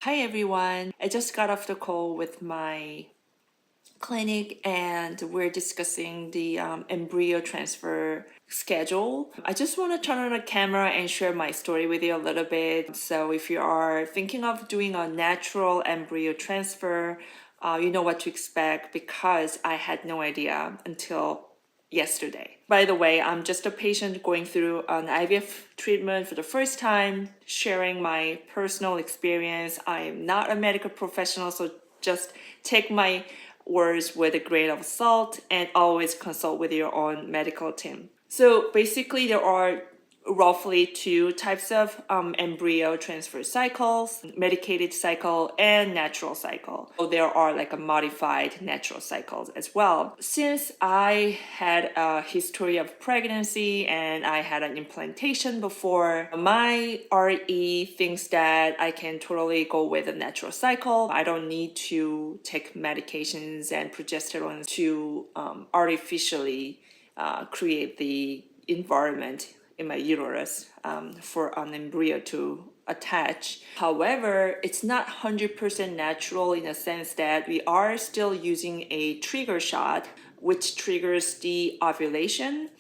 Hi everyone, I just got off the call with my clinic and we're discussing the embryo transfer schedule. I just want to turn on the camera and share my story with you a little bit. So if you are thinking of doing a natural embryo transfer, you know what to expect because I had no idea until yesterday. By the way, I'm just a patient going through an IVF treatment for the first time, sharing my personal experience. I am not a medical professional, so just take my words with a grain of salt and always consult with your own medical team. So basically, there are roughly two types of embryo transfer cycles: medicated cycle and natural cycle. So there are like a modified natural cycles as well. Since I had a history of pregnancy and I had an implantation before, my RE thinks that I can totally go with a natural cycle. I don't need to take medications and progesterone to artificially create the environment in my uterus for an embryo to attach. However, it's not 100% natural in the sense that we are still using a trigger shot, which triggers the ovulation,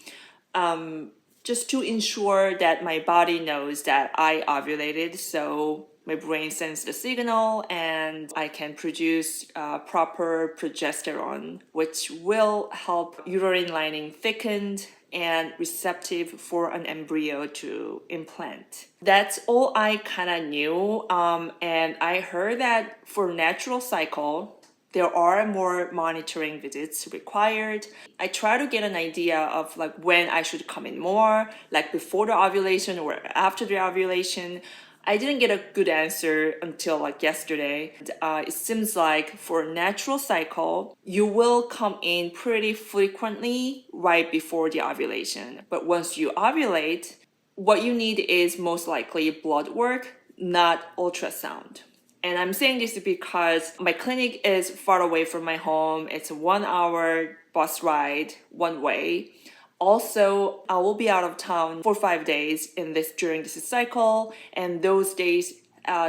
just to ensure that my body knows that I ovulated. So my brain sends the signal and I can produce proper progesterone, which will help uterine lining thicken and receptive for an embryo to implant. That's all I kind of knew. And I heard that for natural cycle, there are more monitoring visits required. I try to get an idea of like when I should come in more, like before the ovulation or after the ovulation. I didn't get a good answer until like yesterday. It seems like for natural cycle, you will come in pretty frequently right before the ovulation. But once you ovulate, what you need is most likely blood work, not ultrasound. And I'm saying this because my clinic is far away from my home. It's a 1 hour bus ride one way. Also, I will be out of town for 5 days during this cycle, and those days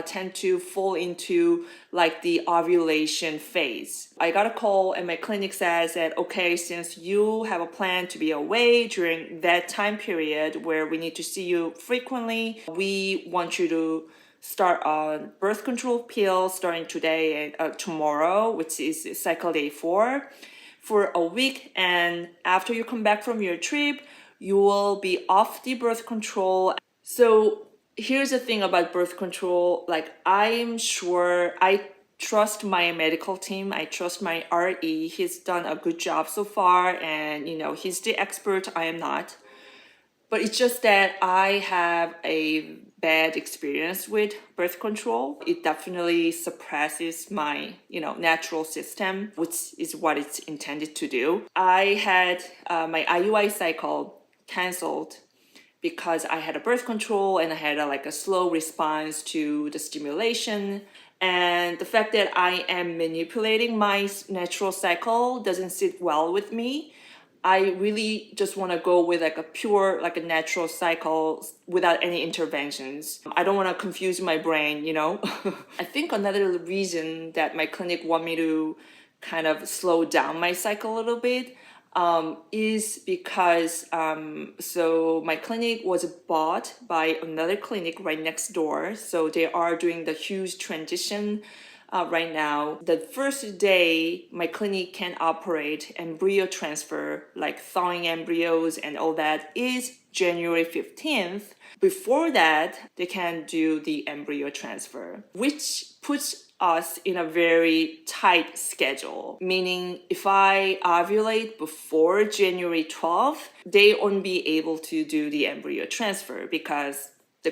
tend to fall into like the ovulation phase. I got a call and my clinic says that, okay, since you have a plan to be away during that time period where we need to see you frequently, we want you to start on birth control pill starting today and tomorrow, which is cycle day 4, for a week. And after you come back from your trip, you will be off the birth control. So here's the thing about birth control. Like, I'm sure I trust my medical team. I trust my RE. He's done a good job so far. And, he's the expert. I am not. But it's just that I have a bad experience with birth control. It definitely suppresses my, natural system, which is what it's intended to do. I had my IUI cycle canceled because I had a birth control and I had a slow response to the stimulation. And the fact that I am manipulating my natural cycle doesn't sit well with me. I really just want to go with a pure, a natural cycle without any interventions. I don't want to confuse my brain, I think another reason that my clinic want me to kind of slow down my cycle a little bit is because so my clinic was bought by another clinic right next door. So they are doing the huge transition right now. The first day my clinic can operate embryo transfer, like thawing embryos and all that, is January 15th. Before that, they can do the embryo transfer, which puts us in a very tight schedule. Meaning, if I ovulate before January 12th, they won't be able to do the embryo transfer because the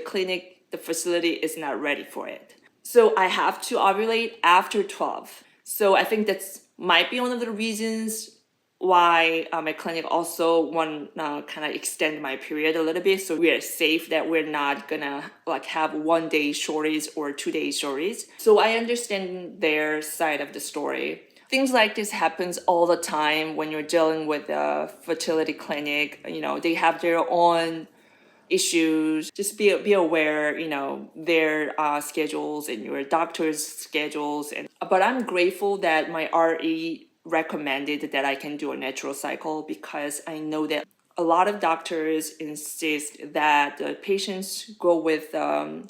facility is not ready for it. So I have to ovulate after 12. So I think that's might be one of the reasons why my clinic also want kind of extend my period a little bit, so we are safe that we're not gonna have 1 day shortage or 2 days shortage. So I understand their side of the story. Things like this happens all the time when you're dealing with a fertility clinic. They have their own issues, just be aware, their schedules and your doctor's schedules. But I'm grateful that my RE recommended that I can do a natural cycle, because I know that a lot of doctors insist that the patients go with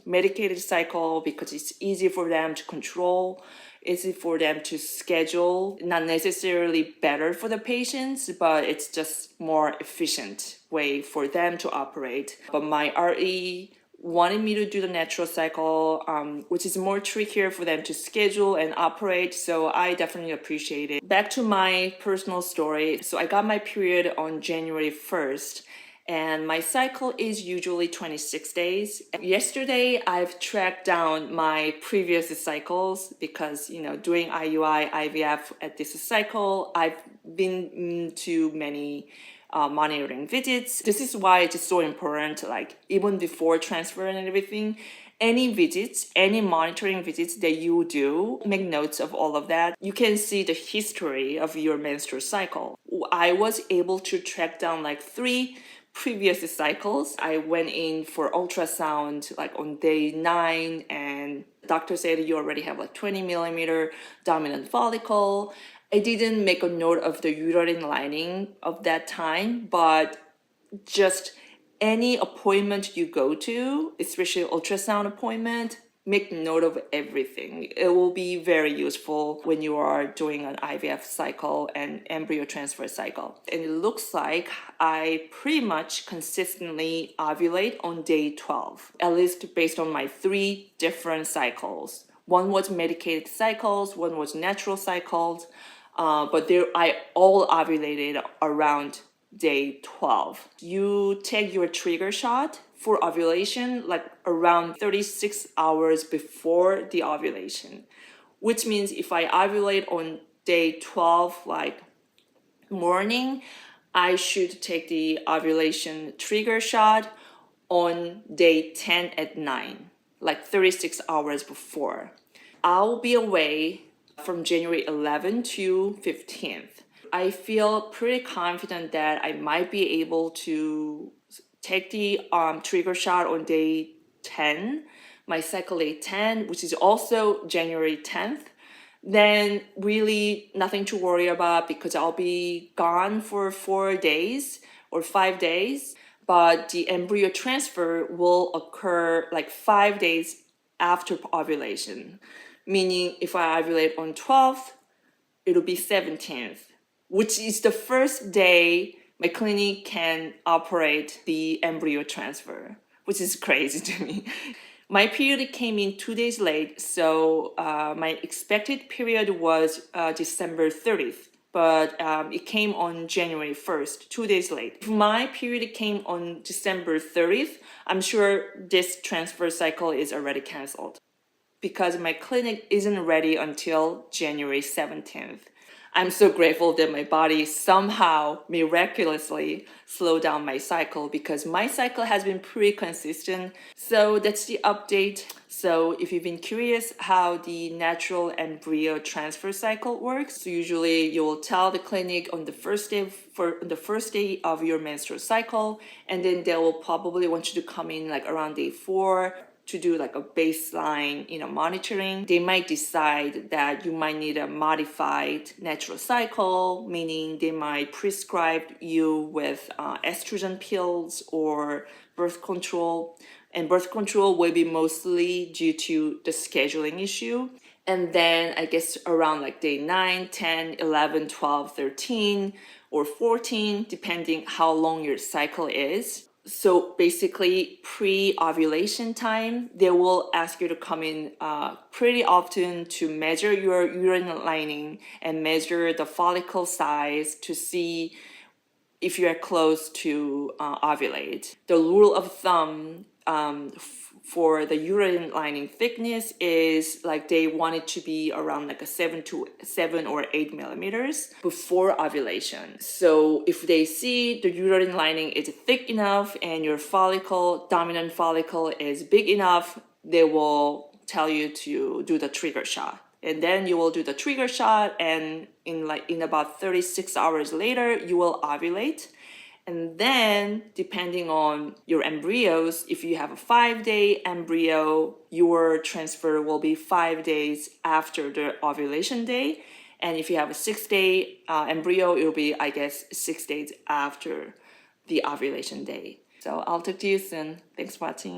medicated cycle because it's easy for them to control, easy for them to schedule, not necessarily better for the patients, but it's just more efficient way for them to operate. But my RE wanted me to do the natural cycle, which is more trickier for them to schedule and operate. So I definitely appreciate it. Back to my personal story. So I got my period on January 1st. And my cycle is usually 26 days. Yesterday, I've tracked down my previous cycles because, doing IUI, IVF at this cycle, I've been to many monitoring visits. This is why it's so important, like even before transfer and everything, any visits, any monitoring visits that you do, make notes of all of that. You can see the history of your menstrual cycle. I was able to track down like 3 previous cycles. I went in for ultrasound like on day 9, and the doctor said you already have like 20 millimeter dominant follicle. I didn't make a note of the uterine lining of that time, but just any appointment you go to, especially ultrasound appointment, make note of everything. It will be very useful when you are doing an IVF cycle and embryo transfer cycle. And it looks like I pretty much consistently ovulate on day 12, at least based on my 3 different cycles. One was medicated cycles, one was natural cycles, but I all ovulated around day 12. You take your trigger shot for ovulation like around 36 hours before the ovulation, which means if I ovulate on day 12 like morning, I should take the ovulation trigger shot on day 10 at 9, like 36 hours before. I'll be away from January 11th to 15th. I feel pretty confident that I might be able to take the trigger shot on day 10, my cycle day 10, which is also January 10th. Then really nothing to worry about because I'll be gone for 4 days or 5 days. But the embryo transfer will occur like 5 days after ovulation. Meaning if I ovulate on 12th, it'll be 17th, which is the first day my clinic can operate the embryo transfer, which is crazy to me. My period came in 2 days late, so my expected period was December 30th, but it came on January 1st, 2 days late. If my period came on December 30th, I'm sure this transfer cycle is already canceled because my clinic isn't ready until January 17th. I'm so grateful that my body somehow miraculously slowed down my cycle because my cycle has been pretty consistent. So that's the update. So if you've been curious how the natural embryo transfer cycle works, so usually you will tell the clinic on the first day of your menstrual cycle, and then they will probably want you to come in like around day 4 to do like a baseline, monitoring. They might decide that you might need a modified natural cycle, meaning they might prescribe you with estrogen pills or birth control. And birth control will be mostly due to the scheduling issue. And then I guess around like day 9, 10, 11, 12, 13, or 14, depending how long your cycle is. So basically pre-ovulation time, they will ask you to come in pretty often to measure your uterine lining and measure the follicle size to see if you are close to ovulate. The rule of thumb for the uterine lining thickness is like they want it to be around like a 7 or 8 millimeters before ovulation. So if they see the uterine lining is thick enough and your dominant follicle is big enough, they will tell you to do the trigger shot. And then you will do the trigger shot, and in about 36 hours later, you will ovulate. And then, depending on your embryos, if you have a 5-day embryo, your transfer will be 5 days after the ovulation day. And if you have a 6-day embryo, it will be, I guess, 6 days after the ovulation day. So I'll talk to you soon. Thanks for watching.